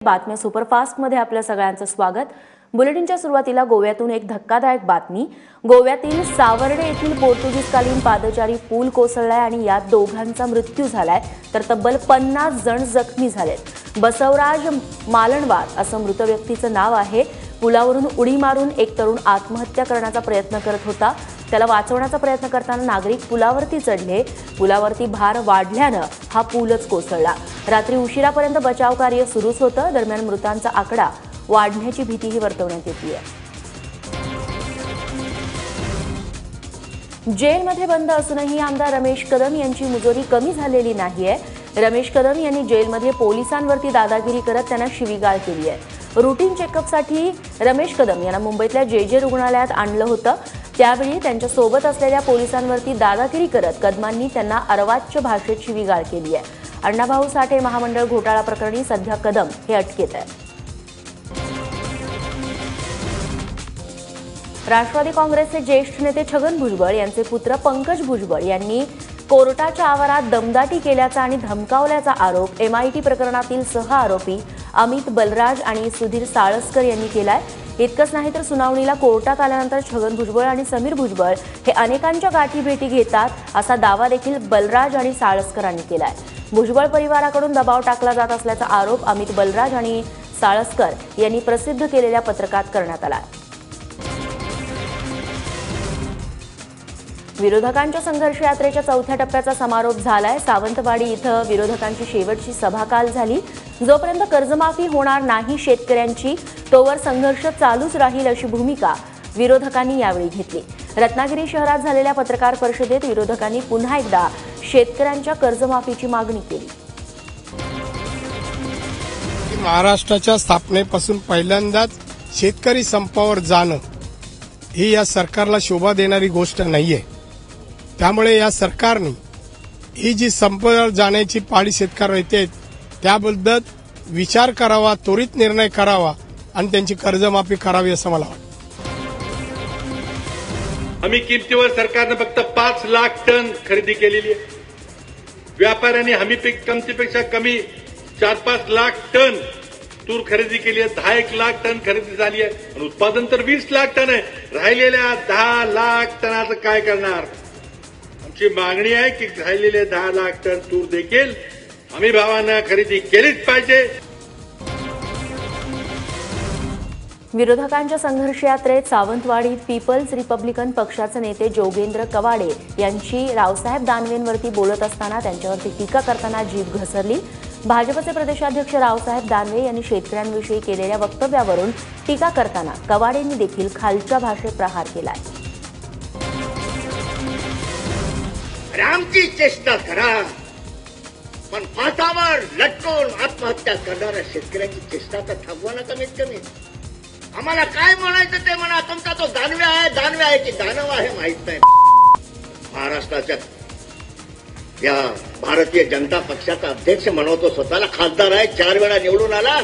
बातम्या सुपरफास्टमध्ये आपल्या सगळ्यांचं स्वागत। बुलेटिनच्या सुरुवातीला गोव्यातून एक धक्कादायक बातमी। गोव्यातील सावर्डे येथील पोर्तुगीजकालीन पादचारी पूल कोसळलाय आणि यात दोघांचा मृत्यू झालाय तर तब्बल 50 जण जखमी झालेत। बसवराज मालणवार असं मृत व्यक्तीचं नाव आहे। पुलावरून उडी मारून एक तरुण आत्महत्या करण्याचा प्रयत्न करत होता। त्याला वाचवण्याचा प्रयत्न करताना नागरिक पुलावरती चढले। पुलावरती भार वाढल्याने हा पूलच कोसळला। रात्री उशिरापर्यंत बचाव कार्य सुरूच होतं। दरम्यान मृतांचा आकडा वाढण्याची भीतीही वर्तवण्यात येते। जेलमध्ये बंद असूनही आमदार रमेश कदम यांची मुजोरी कमी झालेली नाहीये। रमेश कदम यांनी जेलमध्ये पोलिसांवरती दादागिरी करत त्यांना शिवीगाळ केली आहे। रूटीन चेकअपसाठी रमेश कदम यांना मुंबईतल्या जे रुग्णालयात आणलं होतं। त्यावेळी त्यांच्या सोबत असलेल्या पोलिसांवरती दादागिरी करत कदमांनी त्यांना अर्वाच्य भाषेत शिवीगाळ केली आहे। अण्णाभाऊ साठे महामंडळ घोटाळा प्रकरणी सध्या कदम हे अटकेत आहे। राष्ट्रवादी काँग्रेसचे ज्येष्ठ नेते छगन भुजबळ यांचे पुत्र पंकज भुजबळ यांनी कोर्टाच्या आवारात दमदाटी केल्याचा आणि धमकावल्याचा आरोप MIT प्रकरणातील सहआरोपी अमित बलराज आणि सुधीर साळसकर यांनी केलाय। इतकंच नाही तर सुनावणीला कोर्टात आल्यानंतर छगन भुजबळ आणि समीर भुजबळ हे अनेकांच्या गाठीभेटी घेतात असा दावा देखील बलराज आणि साळसकरांनी केलाय। भुजबळ परिवाराकडून दबाव टाकला जात असल्याचा आरोप अमित बलराज आणि साळसकर यांनी प्रसिद्ध केलेल्या पत्रकात करण्यात आला। विरोधकांच्या संघर्ष यात्रेच्या चौथ्या टप्प्याचा समारोप झालाय। सावंतवाडी इथं विरोधकांची शेवटची सभा काल झाली। जोपर्यंत कर्जमाफी होणार नाही शेतकऱ्यांची तोवर संघर्ष चालूच राहील अशी भूमिका विरोधकांनी यावेळी घेतली। रत्नागिरी शहरात झालेल्या पत्रकार परिषदेत विरोधकांनी पुन्हा एकदा शेतकऱ्यांच्या कर्जमाफीची मागणी केली। महाराष्ट्राच्या स्थापनेपासून पहिल्यांदाच शेतकरी संपावर जाणं ही या सरकारला शोभा देणारी गोष्ट नाहीये। त्यामुळे या सरकारने ही जी संपावर जाण्याची पाळी शेतकऱ्यावर येते त्याबद्दल विचार करावा, त्वरित निर्णय करावा आणि त्यांची कर्जमाफी करावी असं मला वाटतं। हमी किमतीवर सरकारने फक्त 5 लाख टन खरेदी केलेली आहे। व्यापाऱ्यांनी हमी किमतीपेक्षा कमी 4-5 लाख टन तूर खरेदी केली आहे। 10-1 लाख टन खरेदी झाली आहे आणि उत्पादन तर 20 लाख टन आहे। राहिलेल्या 10 लाख टनाचं काय करणार? आमची मागणी आहे की राहिलेले 10 लाख टन तूर देखील हमी भावानं खरेदी केलीच पाहिजे। विरोधकांच्या संघर्ष यात्रेत सावंतवाडीत पीपल्स रिपब्लिकन पक्षाचे नेते जोगेंद्र कवाडे यांची रावसाहेब दानवेंवरती बोलत असताना त्यांच्यावरती टीका करताना जीभ घसरली। भाजपचे प्रदेशाध्यक्ष रावसाहेब दानवे यांनी शेतकऱ्यांविषयी केलेल्या वक्तव्यावरून टीका करताना कवाडेंनी देखील खालच्या भाषेत प्रहार केलाय। आमची चेष्टा करा पण फासावर लटकून आत्महत्या करणाऱ्या शेतकऱ्यांची चेष्टा तर थांबवा ना कमीत कमी। आम्हाला काय म्हणायचं ते म्हणा। तुमचा तो दानवे आहे की दानव आहे माहित नाही। महाराष्ट्राच्या या भारतीय जनता पक्षाचा अध्यक्ष म्हणतो स्वतःला खासदार आहे, 4 वेळा निवडून आला।